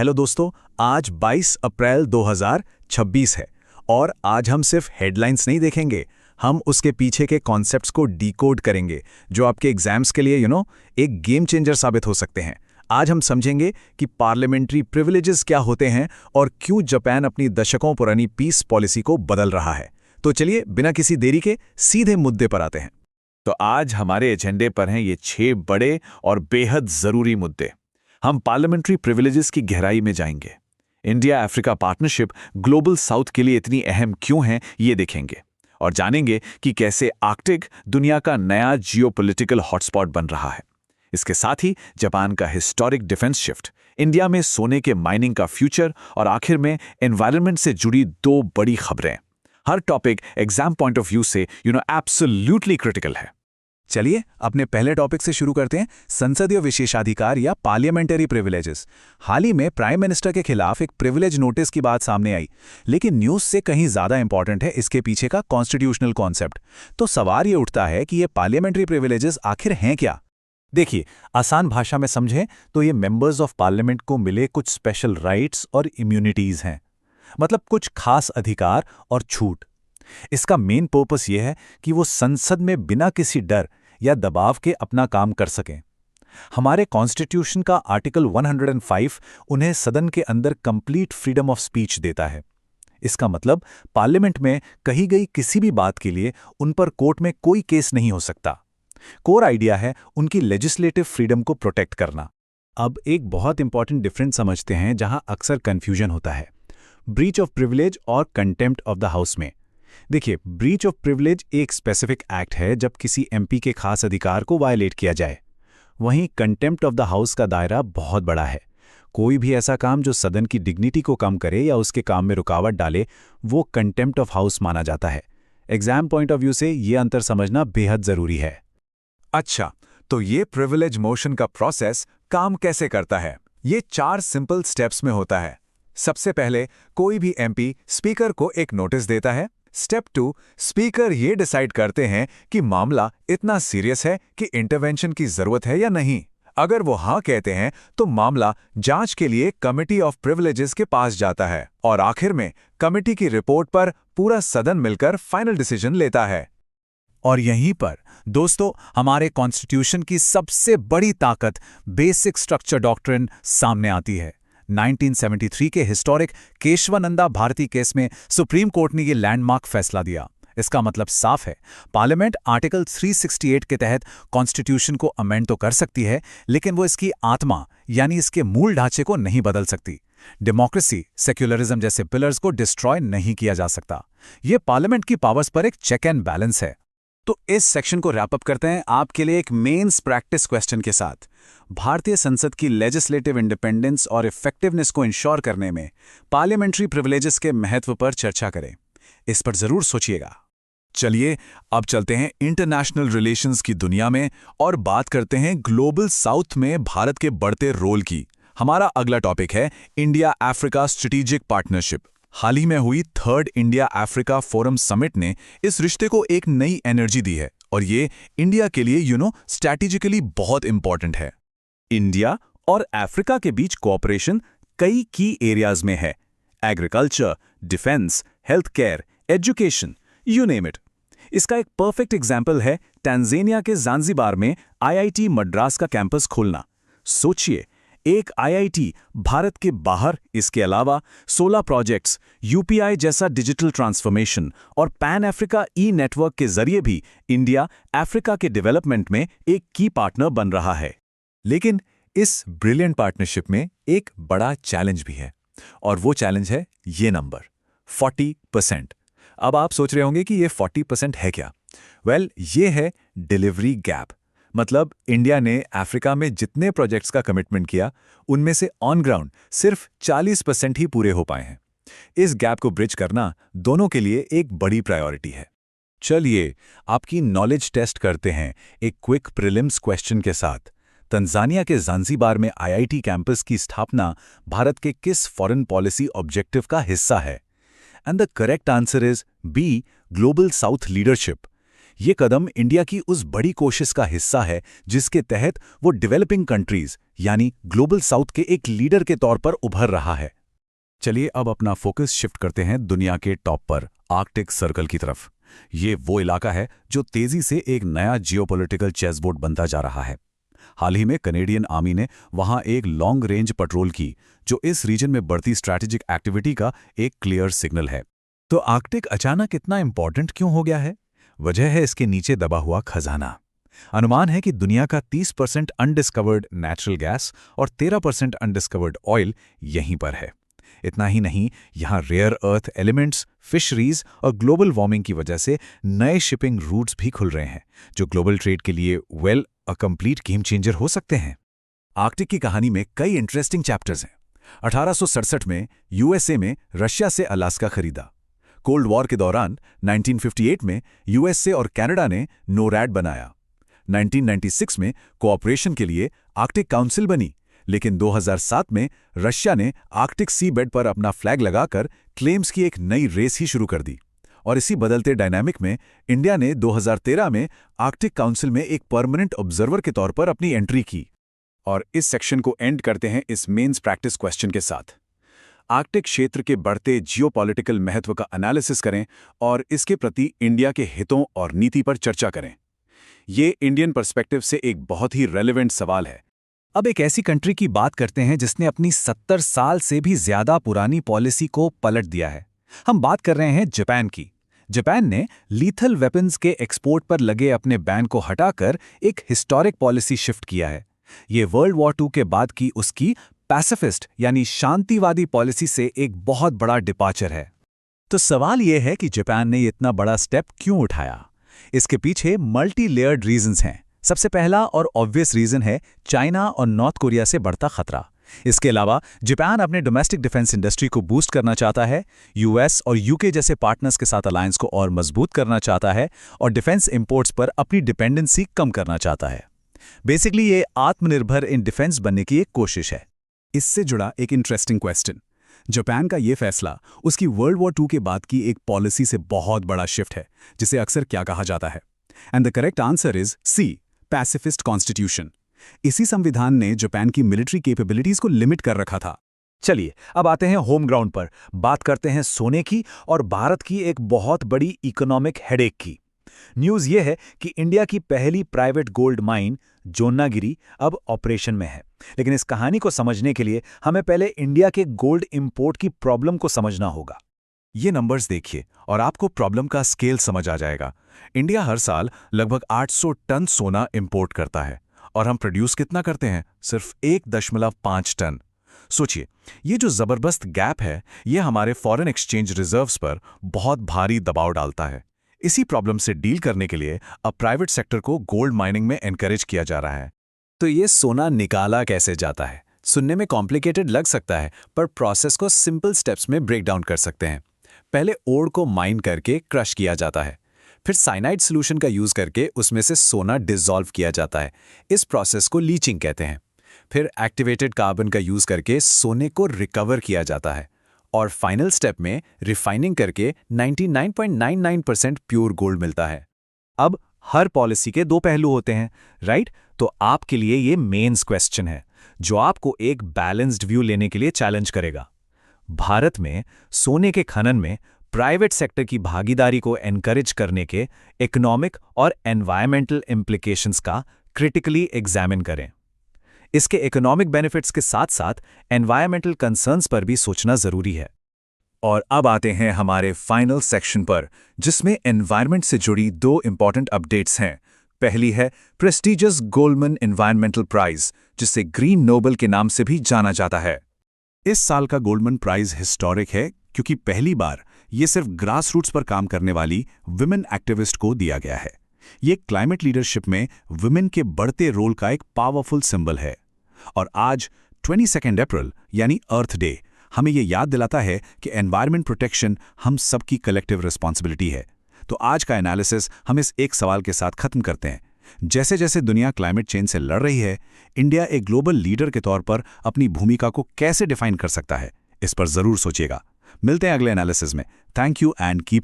Hello दोस्तों, आज 22 अप्रैल 2026 है और आज हम सिर्फ हेडलाइंस नहीं देखेंगे, हम उसके पीछे के कॉन्सेप्ट्स को डिकोड करेंगे जो आपके एग्जाम्स के लिए एक गेम चेंजर साबित हो सकते हैं। आज हम समझेंगे कि पार्लियामेंट्री प्रिविलेजेस क्या होते हैं और क्यों जापान अपनी दशकों पुरानी पीस पॉलिसी को बदल रहा है। तो चलिए बिना किसी देरी के सीधे मुद्दे पर आते हैं। तो आज हमारे एजेंडे पर हैं ये 6 बड़े और बेहद जरूरी मुद्दे। हम पार्लियामेंट्री प्रिविलेजेस की गहराई में जाएंगे। India Africa partnership global south के लिए इतनी अहम क्यों है ये देखेंगे और जानेंगे कि कैसे आर्कटिक दुनिया का नया जियोपॉलिटिकल हॉटस्पॉट बन रहा है। इसके साथ ही जापान का हिस्टोरिक डिफेंस शिफ्ट, इंडिया में सोने के माइनिंग का फ्यूचर और आखिर में एनवायरनमेंट से जुड़ी 2 बड़ी खबरें। हर topic exam point of view से एब्सोल्युटली क्रिटिकल है। चलिए अपने पहले टॉपिक से शुरू करते हैं, संसदीय विशेषाधिकार या पार्लियामेंटरी प्रिविलेजेस। हाल ही में प्राइम मिनिस्टर के खिलाफ एक प्रिविलेज नोटिस की बात सामने आई, लेकिन न्यूज़ से कहीं ज़्यादा इंपॉर्टेंट है इसके पीछे का कॉन्स्टिट्यूशनल कॉन्सेप्ट। तो सवाल ये उठता है कि ये पार्लियामेंट्री प्रिविलेजेस आखिर हैं क्या। देखिए, आसान भाषा में समझें तो ये मेंबर्स ऑफ पार्लियामेंट को मिले कुछ स्पेशल राइट्स और इम्यूनिटीज़ हैं, मतलब कुछ खास अधिकार और छूट। इसका मेन पर्पस यह है कि वो संसद में बिना किसी डर या दबाव के अपना काम कर सकें। हमारे कॉन्स्टिट्यूशन का आर्टिकल 105 उन्हें सदन के अंदर कंप्लीट फ्रीडम ऑफ स्पीच देता है। इसका मतलब पार्लियामेंट में कही गई किसी भी बात के लिए उन पर कोर्ट में कोई केस नहीं हो सकता। कोर आइडिया है उनकी लेजिस्लेटिव फ्रीडम को प्रोटेक्ट करना। अब एक बहुत इंपॉर्टेंट डिफरेंस समझते हैं जहां अक्सर कंफ्यूजन होता है, ब्रीच ऑफ प्रिविलेज और कंटेम्प्ट ऑफ द हाउस में। देखिए, ब्रीच ऑफ प्रिविलेज एक स्पेसिफिक एक्ट है जब किसी एमपी के खास अधिकार को वायलेट किया जाए। वहीं कंटेम्प्ट ऑफ द हाउस का दायरा बहुत बड़ा है। कोई भी ऐसा काम जो सदन की डिग्निटी को कम करे या उसके काम में रुकावट डाले, वो कंटेम्प्ट ऑफ हाउस माना जाता है। एग्जाम पॉइंट ऑफ व्यू से ये अंतर समझना बेहद जरूरी है। अच्छा, तो ये प्रिविलेज मोशन का प्रोसेस काम कैसे करता है? ये 4 सिंपल स्टेप्स में होता है। सबसे पहले कोई भी एमपी स्पीकर को एक नोटिस देता है। स्टेप 2, स्पीकर ये डिसाइड करते हैं कि मामला इतना सीरियस है कि इंटरवेंशन की जरूरत है या नहीं। अगर वो हाँ कहते हैं तो मामला जांच के लिए कमिटी ऑफ प्रिविलेजेस के पास जाता है और आखिर में कमिटी की रिपोर्ट पर पूरा सदन मिलकर फाइनल डिसीजन लेता है। और यहीं पर दोस्तों हमारे कॉन्स्टिट्यूशन की सबसे बड़ी ताकत, बेसिक स्ट्रक्चर डॉक्ट्रिन सामने आती है। 1973 के हिस्टोरिक केशवानंदा भारती केस में सुप्रीम कोर्ट ने ये लैंडमार्क फैसला दिया। इसका मतलब साफ है, पार्लियामेंट आर्टिकल 368 के तहत कॉन्स्टिट्यूशन को अमेंड तो कर सकती है, लेकिन वो इसकी आत्मा यानी इसके मूल ढांचे को नहीं बदल सकती। डेमोक्रेसी, सेक्युलरिज्म जैसे पिलर्स को डिस्ट्रॉय नहीं किया जा सकता। ये पार्लियामेंट की पावर्स पर एक चेक एंड बैलेंस है। तो इस सेक्शन को रैप अप करते हैं आपके लिए एक मेंस प्रैक्टिस क्वेश्चन के साथ। भारतीय संसद की लेजिस्लेटिव इंडिपेंडेंस और इफेक्टिवनेस को इंश्योर करने में पार्लियामेंट्री प्रिविलेजेस के महत्व पर चर्चा करें। इस पर जरूर सोचिएगा। चलिए अब चलते हैं इंटरनेशनल रिलेशंस की दुनिया में और बात करते हैं ग्लोबल साउथ में भारत के बढ़ते रोल की। हमारा अगला टॉपिक है इंडिया अफ्रीका स्ट्रेटेजिक पार्टनरशिप। हाल ही में हुई 3rd India Africa forum summit ने इस रिश्ते को एक नई एनर्जी दी है और ये इंडिया के लिए स्ट्रैटेजिकली बहुत इंपॉर्टेंट है। इंडिया और अफ्रीका के बीच कोऑपरेशन कई की एरियाज में है, agriculture, defence, health care, education, you name it. इसका एक परफेक्ट एग्जाम्पल है टंजानिया के ज़ांज़ीबार में आईआईटी मद्रास का कैंपस खोलना। सोचिए, एक आईआईटी भारत के बाहर, इसके अलावा 16 प्रोजेक्ट्स, यूपीआई जैसा डिजिटल ट्रांसफॉर्मेशन और पैन अफ्रीका ई नेटवर्क के जरिए भी इंडिया अफ्रीका के डेवलपमेंट में एक की पार्टनर बन रहा है। लेकिन इस ब्रिलियंट पार्टनरशिप में एक बड़ा चैलेंज भी है और वो चैलेंज है ये नंबर 40%। अब आप सोच रहे होंगे कि ये 40% है क्या? वेल, ये है डिलीवरी गैप। मतलब इंडिया ने अफ्रीका में जितने प्रोजेक्ट्स का कमिटमेंट किया, उनमें से ऑन ग्राउंड सिर्फ 40% ही पूरे हो पाए हैं। इस गैप को ब्रिज करना दोनों के लिए एक बड़ी प्रायोरिटी है। चलिए आपकी नॉलेज टेस्ट करते हैं एक क्विक प्रीलिम्स क्वेश्चन के साथ। तंजानिया के ज़ांज़ीबार में आईआईटी कैंपस की स्थापना भारत के किस फॉरेन पॉलिसी ऑब्जेक्टिव का हिस्सा है? And the correct answer is B, global south leadership. ये कदम इंडिया की उस बड़ी कोशिश का हिस्सा है जिसके तहत वो डेवलपिंग कंट्रीज यानी ग्लोबल साउथ के एक लीडर के तौर पर उभर रहा है। चलिए अब अपना फोकस शिफ्ट करते हैं दुनिया के टॉप पर, आर्कटिक सर्कल की तरफ। ये वो इलाका है जो तेजी से एक नया जियोपॉलिटिकल चेसबोर्ड बनता जा रहा है। हाल ही में कनेडियन आर्मी ने वहां एक लॉन्ग रेंज पेट्रोल की, जो इस रीजन में बढ़ती स्ट्रैटेजिक एक्टिविटी का एक क्लियर सिग्नल है। तो आर्कटिक अचानक इतना इंपॉर्टेंट क्यों हो गया है? वजह है इसके नीचे दबा हुआ खजाना। अनुमान है कि दुनिया का 30% अनडिस्कवर्ड नेचुरल गैस और 13% अनडिस्कवर्ड ऑयल यहीं पर है। इतना ही नहीं, यहाँ रेयर अर्थ एलिमेंट्स, फिशरीज और ग्लोबल वार्मिंग की वजह से नए शिपिंग रूट्स भी खुल रहे हैं, जो ग्लोबल ट्रेड के लिए अ कंप्लीट गेम चेंजर हो सकते हैं। आर्कटिक की कहानी में कई इंटरेस्टिंग चैप्टर्स हैं। 1867 में यूएसए में रशिया से अलास्का खरीदा। कोल्ड वॉर के दौरान 1958 में यूएसए और कनाडा ने नोरैड बनाया। 1996 में कोऑपरेशन के लिए आर्कटिक काउंसिल बनी, लेकिन 2007 में रशिया ने आर्कटिक सी बेड पर अपना फ्लैग लगाकर क्लेम्स की एक नई रेस ही शुरू कर दी। और इसी बदलते डायनामिक में इंडिया ने 2013 में आर्कटिक काउंसिल में एक परमानेंट ऑब्जर्वर के तौर पर अपनी एंट्री की। और इस सेक्शन को एंड करते हैं इस मेंस प्रैक्टिस क्वेश्चन के साथ। आर्कटिक क्षेत्र के बढ़ते जियोपॉलिटिकल महत्व का एनालिसिस करें और इसके प्रति इंडिया के हितों और नीति पर चर्चा करें। ये इंडियन पर्सपेक्टिव से एक बहुत ही रेलेवेंट सवाल है। अब एक ऐसी कंट्री की बात करते हैं जिसने अपनी 70 साल से भी ज्यादा पुरानी पॉलिसी को पलट दिया है। हम बात कर रहे हैं जापान की। जापान ने लीथल वेपन्स के एक्सपोर्ट पर लगे अपने बैन को हटाकर एक हिस्टोरिक पॉलिसी शिफ्ट किया है। ये वर्ल्ड वॉर II के बाद की उसकी पैसिफिस्ट यानी शांतिवादी पॉलिसी से एक बहुत बड़ा डिपार्चर है। तो सवाल यह है कि जापान ने इतना बड़ा स्टेप क्यों उठाया? इसके पीछे मल्टी लेयर्ड रीजंस हैं। सबसे पहला और ऑब्वियस रीजन है चाइना और नॉर्थ कोरिया से बढ़ता खतरा। इसके अलावा जापान अपने डोमेस्टिक डिफेंस इंडस्ट्री को बूस्ट करना चाहता है, यूएस और यूके जैसे पार्टनर्स के साथ अलायंस को और मजबूत करना चाहता है और डिफेंस इंपोर्ट्स पर अपनी डिपेंडेंसी कम करना चाहता है। बेसिकली ये आत्मनिर्भर इन डिफेंस बनने की एक कोशिश है। इससे जुड़ा एक इंटरेस्टिंग क्वेश्चन, जापान का ये फैसला उसकी वर्ल्ड वॉर II के बाद की एक पॉलिसी से बहुत बड़ा शिफ्ट है, जिसे अक्सर क्या कहा जाता है? And the correct answer is C, pacifist constitution. इसी संविधान ने जापान की मिलिट्री कैपेबिलिटीज को लिमिट कर रखा था। चलिए अब आते हैं होम ग्राउंड पर, बात करते हैं सोने की और भारत की एक बहुत बड़ी इकोनॉमिक हेडेक की। न्यूज़ ये है कि इंडिया की पहली प्राइवेट गोल्ड माइन जोन्नागिरी अब ऑपरेशन में है। लेकिन इस कहानी को समझने के लिए हमें पहले इंडिया के गोल्ड इंपोर्ट की प्रॉब्लम को समझना होगा। ये नंबर्स देखिए और आपको प्रॉब्लम का स्केल समझ आ जाएगा। इंडिया हर साल लगभग 800 टन सोना इंपोर्ट करता है और हम प्रोड्यूस कितना करते हैं? सिर्फ 1.5 टन। सोचिए, ये जो जबरदस्त गैप है, ये हमारे फॉरेन एक्सचेंज रिजर्व्स पर बहुत भारी दबाव डालता है। इसी प्रॉब्लम से डील करने के लिए अब प्राइवेट सेक्टर को गोल्ड माइनिंग में एनकरेज किया जा रहा है। तो ये सोना निकाला कैसे जाता है? सुनने में कॉम्प्लिकेटेड लग सकता है, पर प्रोसेस को सिंपल स्टेप्स में ब्रेक डाउन कर सकते हैं। पहले ओर को माइन करके क्रश किया जाता है, फिर साइनाइड सोल्यूशन का यूज करके उसमें से सोना डिसॉल्व किया जाता है। इस प्रोसेस को लीचिंग कहते हैं। फिर एक्टिवेटेड कार्बन का यूज करके सोने को रिकवर किया जाता है और फाइनल स्टेप में रिफाइनिंग करके 99.99% प्योर गोल्ड मिलता है। अब हर पॉलिसी के दो पहलू होते हैं, राइट? तो आपके लिए ये मेंस क्वेश्चन है जो आपको एक बैलेंस्ड व्यू लेने के लिए चैलेंज करेगा। भारत में सोने के खनन में प्राइवेट सेक्टर की भागीदारी को एनकरेज करने के इकोनॉमिक और एनवायरमेंटल इम्प्लीकेशंस का क्रिटिकली एग्जामिन करें। इसके इकोनॉमिक बेनिफिट्स के साथ साथ एनवायरमेंटल कंसर्न्स पर भी सोचना जरूरी है। और अब आते हैं हमारे फाइनल सेक्शन पर, जिसमें एनवायरमेंट से जुड़ी दो इंपॉर्टेंट अपडेट्स हैं। पहली है प्रेस्टिजियस गोल्डमैन एनवायरमेंटल प्राइज, जिसे ग्रीन नोबल के नाम से भी जाना जाता है। इस साल का गोल्डमैन प्राइज हिस्टोरिक है क्योंकि पहली बार ये सिर्फ ग्रास रूट्स पर काम करने वाली विमेन एक्टिविस्ट को दिया गया है। ये क्लाइमेट लीडरशिप में विमेन के बढ़ते रोल का एक पावरफुल सिंबल है। और आज 22 अप्रैल यानी अर्थ डे हमें ये याद दिलाता है कि एनवायरनमेंट प्रोटेक्शन हम सबकी कलेक्टिव रिस्पॉन्सिबिलिटी है। तो आज का एनालिसिस हम इस एक सवाल के साथ खत्म करते हैं। जैसे जैसे दुनिया क्लाइमेट चेंज से लड़ रही है, इंडिया एक ग्लोबल लीडर के तौर पर अपनी भूमिका को कैसे डिफाइन कर सकता है? इस पर जरूर सोचिएगा। मिलते हैं अगले एनालिसिस में। Thank you and keep